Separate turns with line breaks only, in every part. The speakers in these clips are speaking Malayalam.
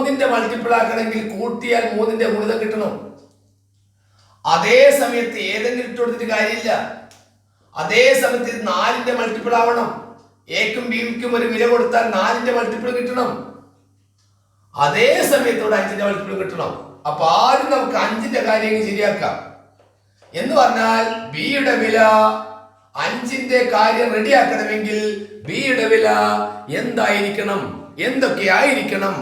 മൂന്നിന്റെ മൾട്ടിപ്പിൾ ആക്കണമെങ്കിൽ കൂട്ടിയാൽ മൂന്നിന്റെ ഗുണിതം കിട്ടണം. അതേ സമയത്ത് ഏതെങ്കിലും ഇട്ട് കൊടുത്തിട്ട് കാര്യമില്ല. അതേ സമയത്ത് നാലിന്റെ മൾട്ടിപ്പിൾ ആവണം. എക്കും ബിക്കും ഒരു വില കൊടുത്താൽ നാലിന്റെ മൾട്ടിപ്പിൾ കിട്ടണം. അതേ സമയത്തോടെ അഞ്ചിന്റെ മൾട്ടിപ്പിൾ കിട്ടണം. അപ്പൊ ആദ്യം നമുക്ക് അഞ്ചിന്റെ കാര്യം ശരിയാക്കാം. എന്ന് പറഞ്ഞാൽ ബിയുടെ വില അഞ്ചിന്റെ കാര്യം റെഡിയാക്കണമെങ്കിൽ ബിയുടെ വില എന്തായിരിക്കണം, എന്തൊക്കെ ആയിരിക്കണം?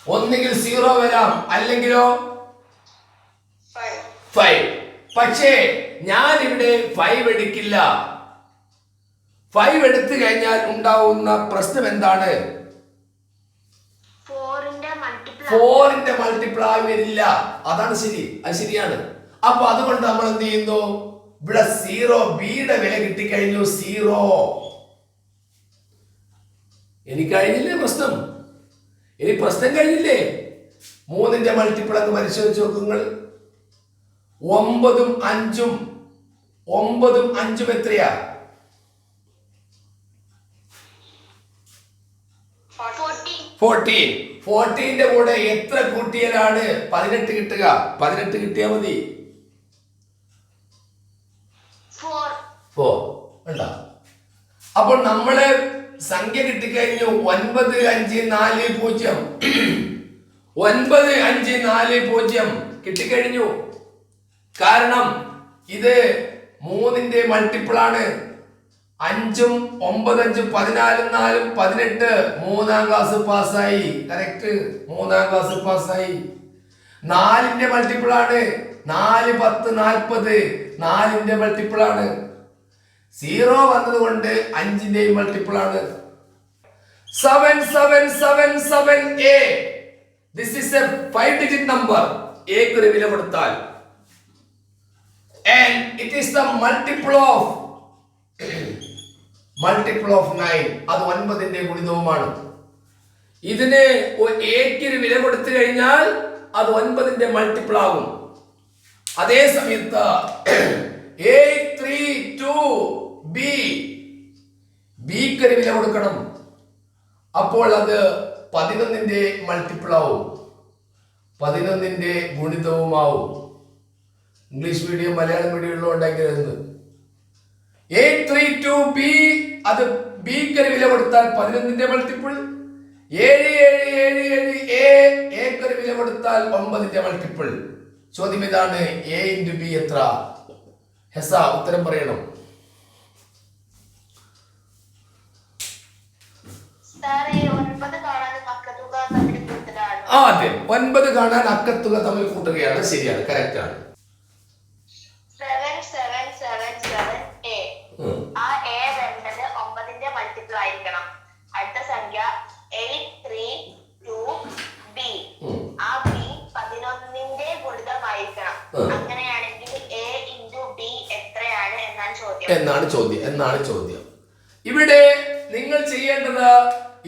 ഒന്നുകിൽ 0 വരാം, അല്ലെങ്കിലോ 5. പക്ഷേ ഞാൻ ഇവിടെ 5 എടുക്കില്ല. 5 എടുത്തു കഴിഞ്ഞാൽ ഉണ്ടാവുന്ന പ്രശ്നം എന്താണ്? 4ന്റെ മൾട്ടിപ്പിൾ ആയി വരില്ല. അതാണ് ശരി, അത് ശരിയാണ്. അപ്പൊ അതുകൊണ്ട് നമ്മൾ എന്ത് ചെയ്യുന്നു? ഇവിടെ 0, ബിയുടെ വില കിട്ടിക്കഴിഞ്ഞു 0. ഇനി കഴിഞ്ഞില്ലേ പ്രശ്നം? ഇനി പ്രശ്നം കഴിഞ്ഞില്ലേ? 3ന്റെ മൾട്ടിപ്പിൾ അങ്ങ് പരിശോധിച്ച് നോക്കുങ്ങൾ. 9ഉം 5ഉം എത്രയാ? 14ന്റെ കൂടെ എത്ര കൂട്ടിയാലാണ് 18 കിട്ടുക? 18 കിട്ടിയാൽ മതി. 4 ഉണ്ടോ? അപ്പോൾ നമ്മള് സംഖ്യ കിട്ടിക്കഴിഞ്ഞു. 9, 5, 4, 0. 9, 5, 4, 0 കിട്ടിക്കഴിഞ്ഞു. കാരണം ഇത് 3ന്റെ മൾട്ടിപ്പിൾ ആണ്. 5ഉം 9, 5, 14, 4, 18. 3ാം ക്ലാസ് പാസ്സായി. കറക്റ്റ്, 3ാം ക്ലാസ് പാസ്സായി. 4ന്റെ മൾട്ടിപ്പിൾ ആണ്. 4, 10, 40. 4ന്റെ മൾട്ടിപ്പിൾ ആണ്. 0 വന്നതുകൊണ്ട് 5ന്റെയും മൾട്ടിപ്പിൾ ആണ്. 7, 7, 7, 7a. This is a 5-digit number. എക്ക് ഒരു വില കൊടുത്താൽ and it is the multiple of 9. അത് 9ന്റെ ഗുണിതവുമാണ്. ഇതിന് എക്ക് ഒരു വില കൊടുത്തു കഴിഞ്ഞാൽ അത് 9ന്റെ മൾട്ടിപ്പിൾ ആകും. അതേ സമയത്ത് 832b, ബിക്ക് ഒരു വില കൊടുക്കണം. അപ്പോൾ അത് 11ന്റെ മൾട്ടിപ്പിൾ ആവും, 11ന്റെ ഗുണിതവുമാവും. ഇംഗ്ലീഷ് മീഡിയം മലയാളം മീഡിയം ഉള്ളതുകൊണ്ടായിരുന്നു. 832b, അത് ബിക്ക് ഒരു വില കൊടുത്താൽ 11ന്റെ മൾട്ടിപ്പിൾ. 7777a, എക്ക് ഒരു വില കൊടുത്താൽ 9ന്റെ മൾട്ടിപ്പിൾ. ചോദ്യം ഇതാണ്, a into b എത്ര? ഹെസ ഉത്തരം പറയണം. ആദ്യം 9 കാണാൻ അക്കത്തുക തമ്മിൽ കൂട്ടുകയാണ്. ശരിയാണ്, കറക്റ്റ് ആണ്.
7777a. ആ a വേണ്ടത് 9ന്റെ മൾട്ടിപ്പിൾ ആയിരിക്കണം. അടുത്ത സംഖ്യ 832b. ആ b 11ന്റെ ഗുണിതമായിരിക്കണം. അങ്ങനെയാണെങ്കിൽ a into b എത്രയാണ്
എന്നാണ് ചോദ്യം. ഇവിടെ നിങ്ങൾ ചെയ്യേണ്ടത്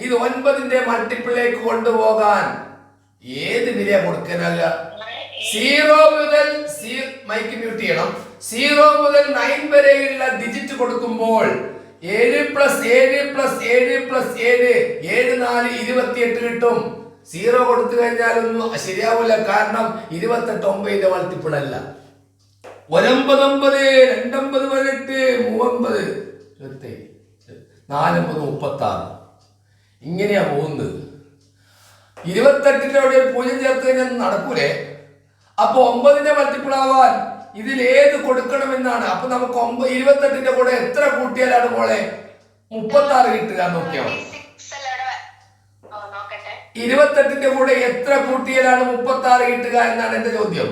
ഇത് 9ന്റെ മൾട്ടിപ്പിളിലേക്ക് കൊണ്ടുപോകാൻ ഏത് വില കൊടുക്കാനല്ല? 0 മുതൽ 9 വരെയുള്ള ഡിജിറ്റ് കൊടുക്കുമ്പോൾ 7 + 7 + 7 + 7 7 4 28 കിട്ടും. 0 കൊടുത്തു കഴിഞ്ഞാലൊന്നും ശരിയാവില്ല. കാരണം 28 9ന്റെ മൾട്ടിപ്പിൾ അല്ല. 9 9 2 9 18 3 9 4 36 ഇങ്ങനെയാ പോകുന്നത്. 28ന്റെ അവിടെ 0 ചേർത്ത് കഴിഞ്ഞാൽ നടക്കൂലേ? അപ്പൊ 9ന്റെ മൾട്ടിപ്പിൾ ആവാൻ ഇതിൽ ഏത് കൊടുക്കണമെന്നാണ്. അപ്പൊ നമുക്ക് 28ന്റെ കൂടെ എത്ര കൂട്ടിയാലാണ് മോളെ 36 കിട്ടുക? നോക്കിയാൽ 28ന്റെ കൂടെ എത്ര കൂട്ടിയാലാണ് 36 കിട്ടുക എന്നാണ് എന്റെ ചോദ്യം.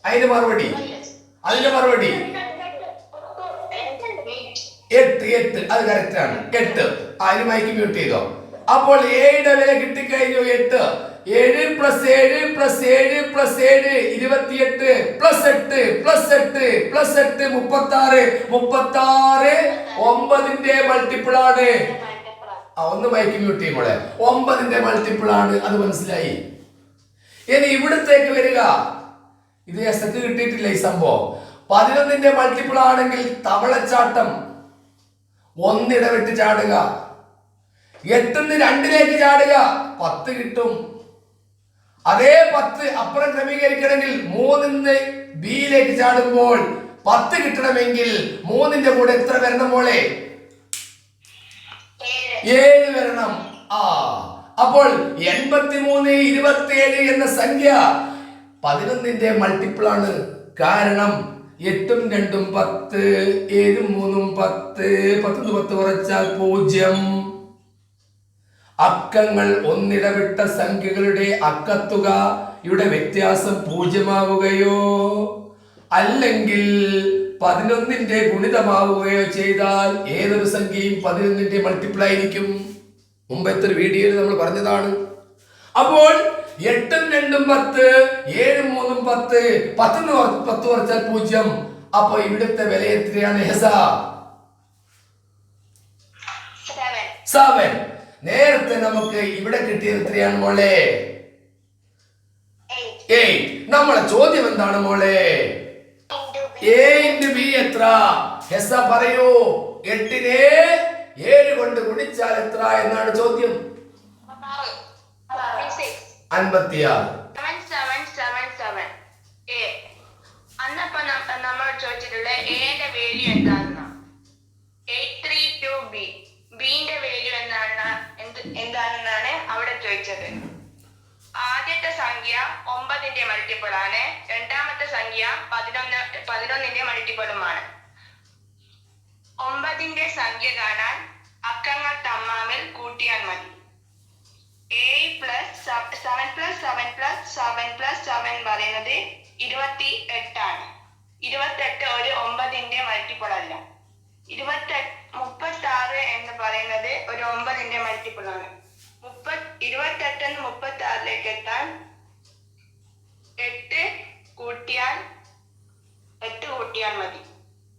അതിന്റെ മറുപടി 8. അത് കറക്റ്റ് ആണ്. 8. അതിന് മൈക്ക് മ്യൂട്ട് ചെയ്തോ. അപ്പോൾ എയുടെ വില കിട്ടിക്കഴിഞ്ഞു 8. 7 + 7 + 7 + 7 28 + 8 + 8 + 8 36. 36 9ന്റെ മൾട്ടിപ്പിൾ ആണ്. ഒന്ന് മൈക്ക് മ്യൂട്ട് ചെയ്യുമ്പോളെ 9ന്റെ മൾട്ടിപ്പിൾ ആണ്. അത് മനസ്സിലായി. ഇനി ഇവിടത്തേക്ക് വരിക. ഇത് എസ്ക്ക് കിട്ടിയിട്ടില്ല ഈ സംഭവം. 11ന്റെ മൾട്ടിപ്പിൾ ആണെങ്കിൽ തവളച്ചാട്ടം 1 ഇടവിട്ട് ചാടുക. 8ന്ന് 2ലേക്ക് ചാടുക, 10 കിട്ടും. അതേ 10 അപ്പുറം ക്രമീകരിക്കണമെങ്കിൽ 3ന്ന് ബിയിലേക്ക് ചാടുമ്പോൾ 10 കിട്ടണമെങ്കിൽ 3ന്റെ കൂടെ എത്ര വരണം മോളെ? 7 വരണം. അപ്പോൾ 83 27 എന്ന സംഖ്യ 11ന്റെ മൾട്ടിപ്പിൾ ആണ്. കാരണം 8ഉം 2ഉം 10, 7ഉം 3ഉം 10, 10 10 കുറച്ചാൽ 0. അക്കങ്ങൾ ഒന്നിടവിട്ട സംഖ്യകളുടെ അക്കത്തുക ഇവിടെ വ്യത്യാസം 0 ആവുകയോ അല്ലെങ്കിൽ 11ന്റെ ഗുണിതമാവുകയോ ചെയ്താൽ ഏതൊരു സംഖ്യയും 11ന്റെ മൾട്ടിപ്പിൾ ആയിരിക്കും. മുമ്പത്തെ ഒരു വീഡിയോയിൽ നമ്മൾ പറഞ്ഞതാണ്. അപ്പോൾ 8ഉം 2ഉം 10, 7ഉം 3ഉം 10, 10 കുറച്ചാൽ 0. അപ്പൊ ഇവിടുത്തെ വില എത്രയാണ് ഹെസ? 7. നേരത്തെ നമുക്ക് ഇവിടെ കിട്ടിയത് എത്രയാണ് മോളെ? 8. നമ്മളെ ചോദ്യം എന്താണ് മോളെ? A into B എത്ര? ഹെസ പറയൂ. 8നെ 7 കൊണ്ട് ഗുണിച്ചാൽ എത്ര എന്നാണ് ചോദ്യം. 56.
അന്നപ്പോ നമ്മൾ ചോദിച്ചിട്ടുള്ള എന്റെ വാല്യൂ എന്താണെന്നാ. 832 ബി. ബിന്റെ വാല്യൂ എന്താണെന്നാണ് അവിടെ ചോദിച്ചത്. ആദ്യത്തെ സംഖ്യ 9ന്റെ മൾട്ടിപ്പിൾ ആണ്. രണ്ടാമത്തെ സംഖ്യ 11ന്റെ മൾട്ടിപ്പിളുമാണ്. 9ന്റെ സംഖ്യ കാണാൻ അക്കങ്ങൾ തമ്മിൽ കൂട്ടിയാൽ മതി. 7 + 7 + 7 പറയുന്നത് 28 ആണ്. 28 ഒരു 9ന്റെ മൾട്ടിപ്പിൾ അല്ല. 36 എന്ന് പറയുന്നത് ഒരു 9ന്റെ മൾട്ടിപ്പിൾ ആണ്. 28 36ലേക്ക് എത്താൻ 8 കൂട്ടിയാൽ മതി.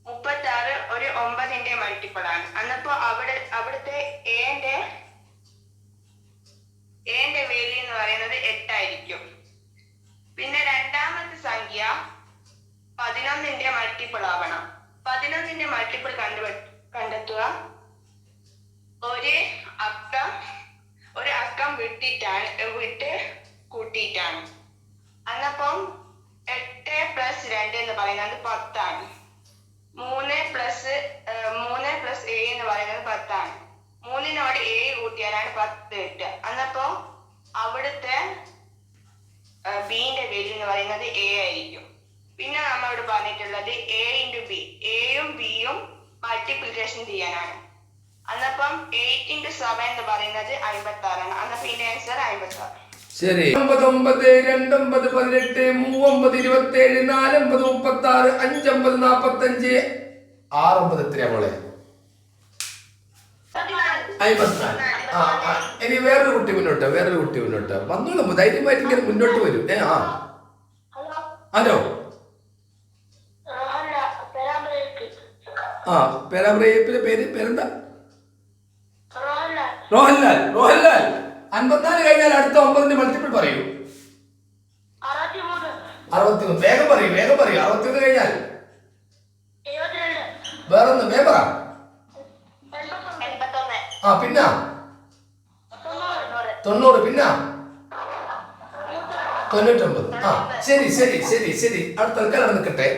36 ഒരു 9ന്റെ മൾട്ടിപ്പിൾ ആണ്. അന്നപ്പോ അവിടുത്തെ എന്റെ വാല്യൂ എന്ന് പറയുന്നത് 8 ആയിരിക്കും. പിന്നെ രണ്ടാമത്തെ സംഖ്യ 11ന്റെ മൾട്ടിപ്പിൾ ആവണം. 11ന്റെ മൾട്ടിപ്പിൾ കണ്ടെത്തുക. ഒരു അക്കം വിട്ട് കൂട്ടിയിട്ടാണ്. അന്നപ്പം 8 + 2 എന്ന് പറയുന്നത് 10 ആണ്. 3 + 7 എന്ന് പറയുന്നത് 10 ആണ്. 3നോട് 7 കൂട്ടിയാലാണ് 10 കിട്ടുക. അന്നപ്പോ അവിടുത്തെ ബിന്റെ വാല്യൂ എന്ന് പറയുന്നത് A ആയിരിക്കും. പിന്നെ നമ്മളോട് പറഞ്ഞിട്ടുള്ളത് A into B. എയും ബിയും മൾട്ടിപ്ലിക്കേഷൻ ചെയ്യാനാണ്. അന്നപ്പം 8 into 7 എന്ന് പറയുന്നത് 56 ആണ്. അന്നപ്പോ ഇതിന്റെ ആൻസർ 56.
ശരി. 9 9 2 9 18 3 9 27 4 9 36 5 9 45 6 9 എത്രയാ മോളെ? 54. ഇനി വേറൊരു കുട്ടി മുന്നോട്ട് വന്നോളൂ. ധൈര്യമായിട്ട് ഇങ്ങനെ മുന്നോട്ട് വരും. ഹലോ. പേരാമ്പ്രയിലെ പേരെന്താ? റോഹൻലാൽ. 54 കഴിഞ്ഞാൽ അടുത്ത 9ന്റെ മൾട്ടിപ്പിൾ പറയൂ. 63. വേഗം പറയൂ. 61 കഴിഞ്ഞാൽ വേറൊന്ന് വേഗം പറ. പിന്നെ 90. പിന്നെ 99. ശരി. അടുത്ത തൽക്കാലം നിൽക്കട്ടെ.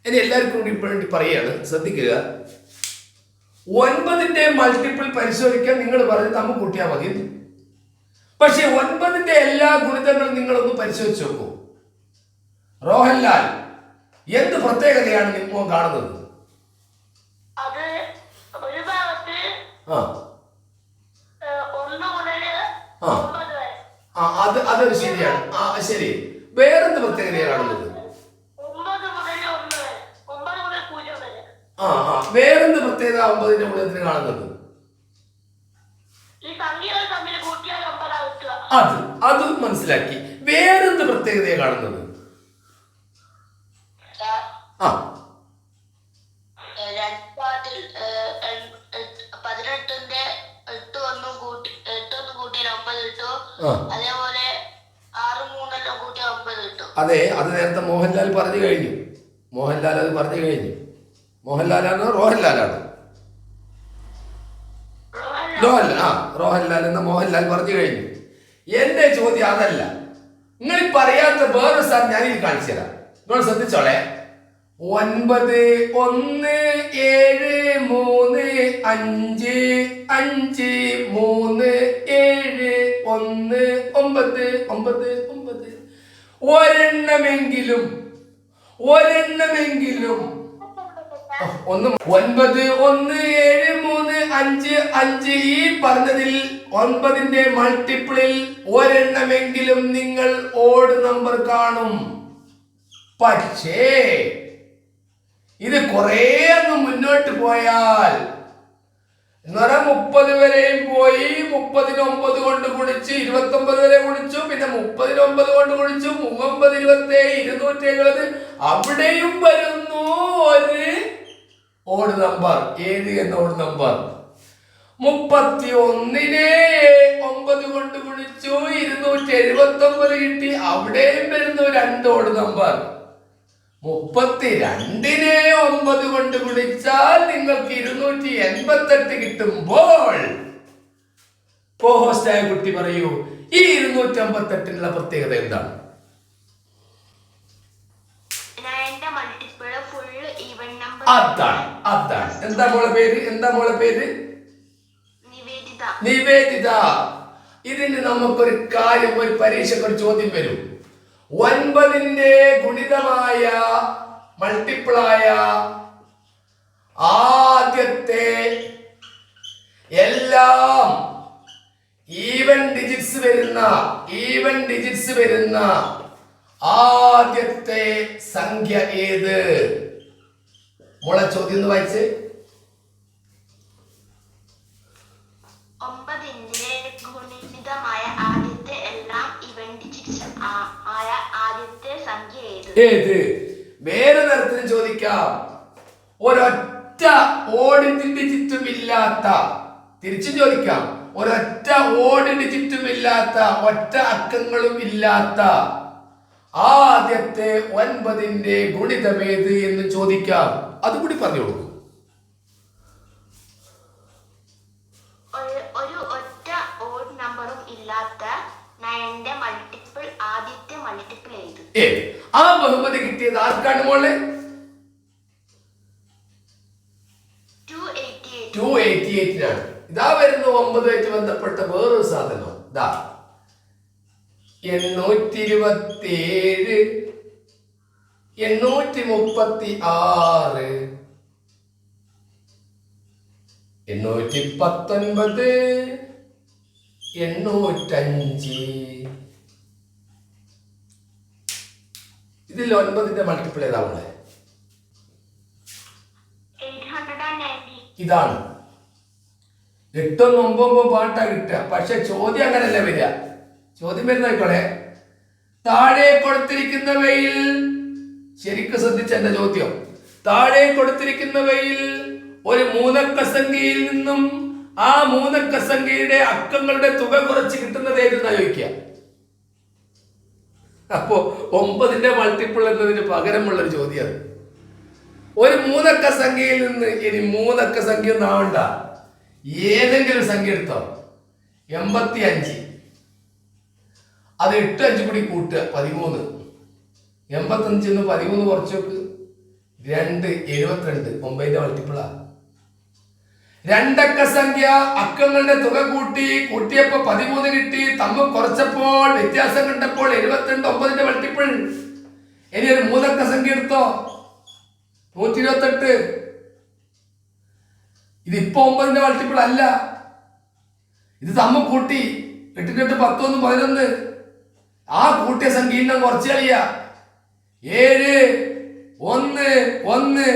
ഇനി എല്ലാവർക്കും കൂടി വേണ്ടി പറയാണ്, ശ്രദ്ധിക്കുക. 9ന്റെ മൾട്ടിപ്പിൾ പരിശോധിക്കാൻ നിങ്ങൾ പറഞ്ഞ് തമ്മിൽ കൂട്ടിയാൽ മതി. പക്ഷെ 9ന്റെ എല്ലാ ഗുണിതങ്ങളും നിങ്ങളൊന്ന് പരിശോധിച്ച് നോക്കൂ. റോഹൻലാൽ, എന്ത് പ്രത്യേകതയാണ് നിങ്ങൾ കാണുന്നത്? അതൊരു ശരിയാണ്. ശരി. വേറെന്ത് പ്രത്യേകതയാണ് കാണുന്നത്? വേറെന്ത് പ്രത്യേകത 9ന്റെ ഗുണിതത്തിന് കാണുന്നത്? അത് മനസ്സിലാക്കി. വേറെന്ത് പ്രത്യേകതയെ കാണുന്നത്?
18ന്റെ 8 1 കൂട്ടിയാൽ 9 കിട്ടും. അതേപോലെ 6 3 എല്ലാം കൂട്ടിയാൽ 9 കിട്ടും.
അതെ, അത് നേരത്തെ മോഹൻലാൽ പറഞ്ഞു കഴിഞ്ഞു. മോഹൻലാലാണോ റോഹൻലാലാണോ? റോഹൻലാൽ എന്ന മോഹൻലാൽ പറഞ്ഞു കഴിഞ്ഞു. എന്റെ ചോദ്യം അതല്ല. നിങ്ങൾ പറയാത്ത വേറൊരു സാർ ഞാൻ ഇത് കാണിച്ചു തരാം. നിങ്ങൾ ശ്രദ്ധിച്ചോളെ. 9 1 7 3 5 5 3 7 1 9 9 9 ഒരെണ്ണമെങ്കിലും 9 1 7 3 5 5 ഈ പറഞ്ഞതിൽ 9ന്റെ മൾട്ടിപ്പിളിൽ ഒരെണ്ണമെങ്കിലും നിങ്ങൾ ഓഡ് നമ്പർ കാണും. പക്ഷേ ഇത് കുറെ അങ്ങ് മുന്നോട്ട് പോയാൽ എന്ന് പറഞ്ഞാൽ 30 വരെയും പോയി, 30ന് 9 കൊണ്ട് ഗുണിച്ചു, 29 വരെ ഗുണിച്ചു, പിന്നെ 30ന് 9 കൊണ്ട് ഗുണിച്ചു, 30 27 270. അവിടെയും വരുന്നു ഒരു ഓഡ് നമ്പർ. ഏത് എന്ന ഓഡ് നമ്പർ? 31നെ 9 കൊണ്ട് ഗുണിച്ചു, 279 കിട്ടി. അവിടെയും വരുന്നു 2 ഓഡ് നമ്പർ. 32നെ 9 കൊണ്ട് ഗുണിച്ചാൽ നിങ്ങൾക്ക് 288 കിട്ടുമ്പോൾ കോഹോസ്റ്റായ കുട്ടി പറയൂ, ഈ 258നുള്ള പ്രത്യേകത എന്താണ്? അതാണ്. എന്താ മോളെ പേര്? നിവേദിത. ഇതിന് നമുക്കൊരു കാര്യം, ഒരു പരീക്ഷയ്ക്ക് ഒരു ചോദ്യം വരും. 9ന്റെ ഗുണിതമായ മൾട്ടിപ്പിളായ ആദ്യത്തെ എല്ലാം ഈവൻ ഡിജിറ്റ്സ് വരുന്ന ആദ്യത്തെ സംഖ്യ ഏത്? മോളെ ചോദ്യം ഒന്ന് വായിച്ച്.
9ന്റെ ഗുണിതമായ ആദ്യത്തെ എല്ലാം ഈവൻ ഡിജിറ്റ്സ് ആയ ആദ്യത്തെ സംഖ്യ
ഏത്? വേറെ തരത്തിൽ ചോദിക്കാം. ഒരൊറ്റ ഓഡ് ഡിജിറ്റും ഇല്ലാത്ത, തിരിച്ചും ചോദിക്കാം, ഒരൊറ്റ ഓഡ് ഡിജിറ്റും ഇല്ലാത്ത, ഒറ്റ അക്കങ്ങളും ഇല്ലാത്ത ആദ്യത്തെ 9ന്റെ ഗുണിതമേത് എന്ന് ചോദിക്കാം. അതുകൂടി പറഞ്ഞു കൊടുക്കും.
ഒരു ഒറ്റ ഓഡ് നമ്പറും ഇല്ലാത്ത 9ന്റെ മൾട്ടിപ്പിൾ, ആദ്യത്തെ മൾട്ടിപ്പിൾ ഏത്?
ആ ബഹുമതി കിട്ടിയത് ആർക്കാണ് മോളെ? 288നാണ്. ഇതാ വരുന്നു 9 ബന്ധപ്പെട്ട വേറൊരു സാധനം. ഇതാ 827 836 819 805. ഇതിൽ 9ന്റെ മൾട്ടിപ്പിൾ ഏതാവുന്നത്? ഇതാണ്. 8 9 പാട്ടാ കിട്ടുക. പക്ഷെ ചോദ്യം അങ്ങനല്ല വരിക. ചോദ്യം വരുന്നോളെ, താഴെ കൊടുത്തിരിക്കുന്നവയിൽ, ശരിക്കും ശ്രദ്ധിച്ച എന്റെ ചോദ്യം, താഴെ കൊടുത്തിരിക്കുന്നവയിൽ ഒരു മൂന്നക്ക സംഖ്യയിൽ നിന്നും ആ മൂന്നക്ക സംഖ്യയുടെ അക്കങ്ങളുടെ തുക കുറച്ച് കിട്ടുന്നത് ഏതെന്നാ ചോദിക്കുക. അപ്പോ 9ന്റെ മൾട്ടിപ്പിൾ എന്നതിന് പകരമുള്ളൊരു ചോദ്യം. ഒരു മൂന്നക്ക സംഖ്യയിൽ നിന്ന്, ഇനി മൂന്നക്ക സംഖ്യ ഒന്നും ആവണ്ട, ഏതെങ്കിലും സംഖ്യ എടുത്തോ. 85, അത് 8 5 കൂടി കൂട്ടുക 13. 85 13 കുറച്ച് നോക്ക്, 2 72. 9ന്റെ മൾട്ടിപ്പിളാ. രണ്ടക്ക സംഖ്യ അക്കങ്ങളുടെ തുക കൂട്ടിയപ്പോ 13 കിട്ടി. തമ്മിൽ കുറച്ചപ്പോൾ വ്യത്യാസം കണ്ടപ്പോൾ 72. 9ന്റെ മൾട്ടിപ്പിൾ. ഇനി ഒരു മൂന്നക്ക സംഖ്യ എടുത്തോ, 128. ഇതിപ്പോ 9ന്റെ മൾട്ടിപ്പിൾ അല്ല. ഇത് തമ്മിൽ കൂട്ടി 8 8 10 11. ആ കൂട്ടിയ സംഖ്യ കുറച്ച് കളിയ 7 1 1.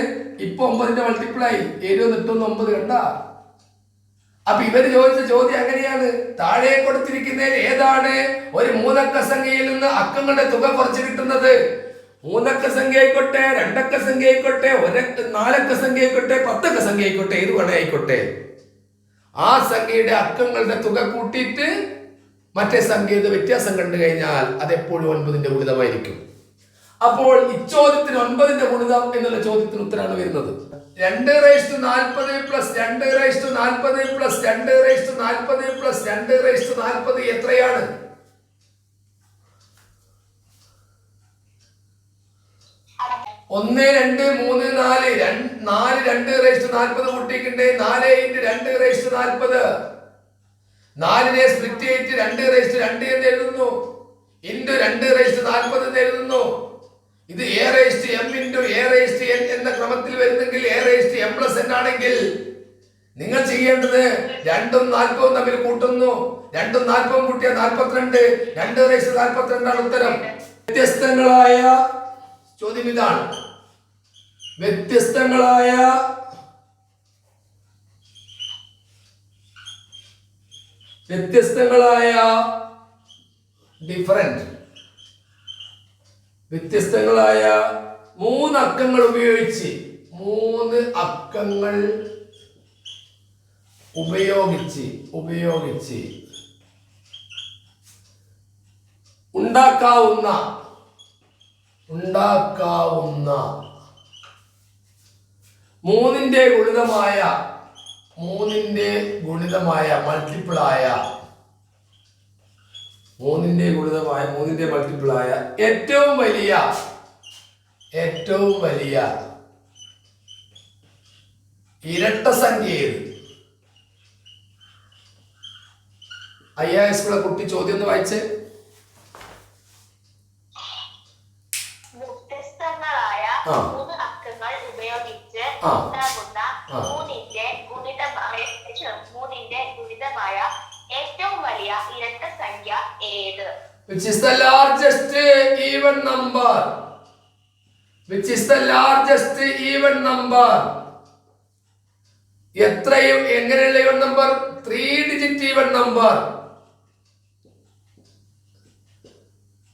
ഇപ്പൊ 9ന്റെ മൾട്ടിപ്പിളായി. 7 8 9 കണ്ട. അപ്പൊ ഇവര് ചോദിച്ച ചോദ്യം എങ്ങനെയാണ്? താഴെ കൊടുത്തിരിക്കുന്നതിൽ ഏതാണ് ഒരു മൂന്നക്ക സംഖ്യയിൽ നിന്ന് അക്കങ്ങളുടെ തുക കുറച്ച് കിട്ടുന്നത്? മൂന്നക്ക സംഖ്യ ആയിക്കോട്ടെ, രണ്ടക്ക സംഖ്യ ആയിക്കോട്ടെ, നാലക്ക സംഖ്യ ആയിക്കോട്ടെ, 10 അക്ക സംഖ്യ ആയിക്കോട്ടെ, ഏത് വേണേ ആയിക്കോട്ടെ, ആ സംഖ്യയുടെ അക്കങ്ങളുടെ തുക കൂട്ടിയിട്ട് മറ്റേ സംഖ്യയുടെ വ്യത്യാസം കണ്ടു കഴിഞ്ഞാൽ അതെപ്പോഴും 9ന്റെ ഗുണിതമായിരിക്കും. അപ്പോൾ ഇച്ചോദ്യത്തിന് 9ന്റെ ഗുണിതം എന്നുള്ള ചോദ്യത്തിന് ഉത്തരമാണ് വരുന്നത്. 240 പ്ലസ് 240 പ്ലസ് 240 പ്ലസ് 240 എത്രയാണ്? 1 2 3 4 4 240 കൂട്ടിക്കണ്ടേ 4 × 240 4നെ സ്പ്ലിറ്റ് ചെയ്തിട്ട് 2 എന്ന് എഴുതുന്നു ഇൻറ്റു 240 എന്ന് എഴുതുന്നു. ഇത് a/m ഇൻറ്റു a/n എന്ന ക്രമത്തിൽ വരുന്നെങ്കിൽ a/m+n ആണെങ്കിൽ നിങ്ങൾ ചെയ്യേണ്ടത് 2ഉം 40ഉം തമ്മിൽ കൂട്ടുന്നു. 2ഉം 40ഉം കൂട്ടിയാൽ 42 2/42 ആണ് ഉത്തരം. വ്യത്യസ്തങ്ങളായ ചോദ്യം ഇതാണ്. വ്യത്യസ്തങ്ങളായ വ്യത്യസ്തങ്ങളായ 3 അക്കങ്ങൾ ഉപയോഗിച്ച് ഉണ്ടാക്കാവുന്ന 3ന്റെ ഗുണിതമായ മൾട്ടിപ്പിളായ ഏറ്റവും വലിയ ഇരട്ട സംഖ്യ ഏത്? IAS കുട്ടി ചോദ്യം ഒന്ന് വായിച്ചേ.
വ്യത്യസ്തങ്ങളായ 3 അക്കങ്ങൾ ഉപയോഗിച്ച് ഉണ്ടാകുന്ന 3ന്റെ ഗുണിതമായ ഏറ്റവും വലിയ ഇരട്ട സംഖ്യ ഏത്?
Which is the largest even number? എങ്ങനെയുള്ള even number? 3 digit even number.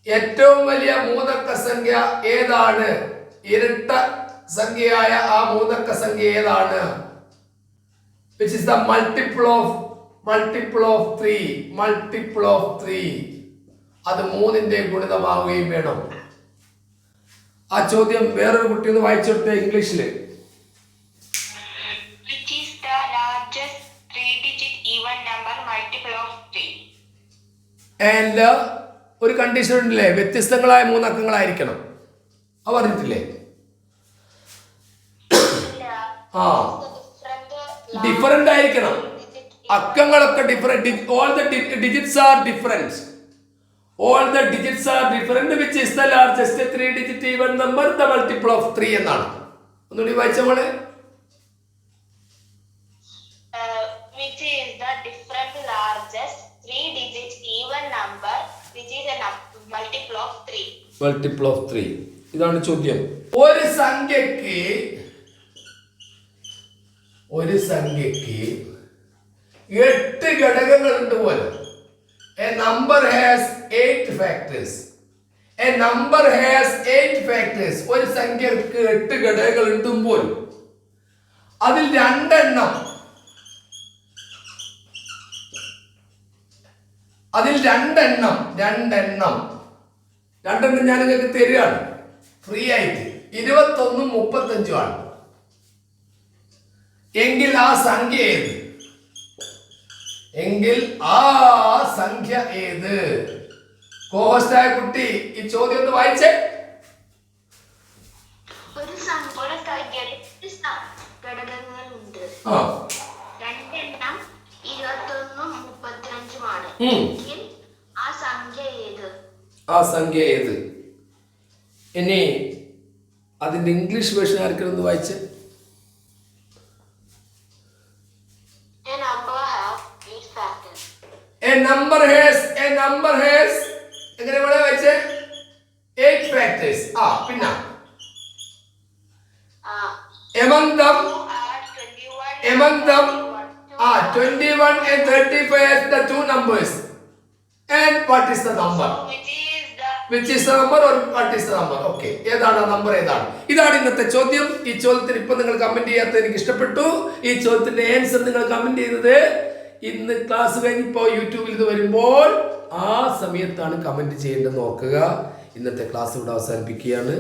ഏറ്റവും വലിയ 3 അക്ക സംഖ്യ ഏതാണ്? ഇരട്ട സംഖ്യയായ ആ 3 അക്ക സംഖ്യ ഏതാണ്? Which is the multiple of 3. അത് 3ന്റെ ഗുണിതമാവുകയും വേണം. ആ ചോദ്യം വേറൊരു കുട്ടി ഒന്ന് വായിച്ചെടുത്തേ ഇംഗ്ലീഷില്.
Which is the largest 3-digit even number multiple of 3?
And ഒരു കണ്ടീഷൻ ഉണ്ടല്ലേ, വ്യത്യസ്തങ്ങളായ 3 അക്കങ്ങളായിരിക്കണം. അത് പറഞ്ഞിട്ടില്ലേ? ഡിഫറെന്റ് ആയിരിക്കണം. അക്കങ്ങളൊക്കെ different. All the digits are different. Which is the largest 3-digit even number? The multiple of 3 എന്നാണ്. ഒന്നുകൂടി വായിച്ച മോളെ.
Which is the different largest 3-digit even number which is a multiple of 3.
ഇതാണ് ചോദ്യം. ഒരു സംഖ്യക്ക് 8 ഘടകങ്ങളുണ്ട് പോലെ. A number has 8 factors. ഒരു സംഖ്യക്ക് 8 ഘടകങ്ങൾ ഉണ്ടുമ്പോൾ അതിൽ രണ്ടെണ്ണം ഞാൻ നിങ്ങൾക്ക് തരികയാണ് ഫ്രീ ആയിട്ട്. 21ഉം 35ഉം ആണ്. എങ്കിൽ ആ സംഖ്യ ഏത്? കോഹോസ്റ്റായ കുട്ടി ഈ ചോദ്യം ഒന്ന് വായിച്ചേ.
ഒരു സംഖ്യയുടെ ഘടകങ്ങളുണ്ട്. രണ്ടെണ്ണം 21ഉം 35ഉം ആണ്. എങ്കിൽ ആ സംഖ്യ ഏത്? ഇനി അതിന്റെ ഇംഗ്ലീഷ് വേർഷൻ ആർക്കും ഒന്ന് വായിച്ചേ. A number has എങ്ങനെ ഇവിടെ വെച്ച് 8 factors. പിന്നെ among them 21 and 35 as the two numbers. And what is the number? Which is the number or what is the number? Okay. ഏതാണ് നമ്പർ? ഇതാണ് ഇന്നത്തെ ചോദ്യം. ഈ ചോദ്യത്തിന് ഇപ്പൊ നിങ്ങൾ കമന്റ് ചെയ്യാത്ത എനിക്ക് ഇഷ്ടപ്പെട്ടു. ഈ ചോദ്യത്തിന്റെ ആൻസർ നിങ്ങൾ കമന്റ് ചെയ്തത് ഇന്ന് ക്ലാസ് കഴിഞ്ഞിപ്പോ യൂട്യൂബിൽ ഇത് വരുമ്പോൾ ആ സമയത്താണ് കമന്റ് ചെയ്യേണ്ടത് നോക്കുക. ഇന്നത്തെ ക്ലാസ് ഇവിടെ അവസാനിപ്പിക്കുകയാണ്.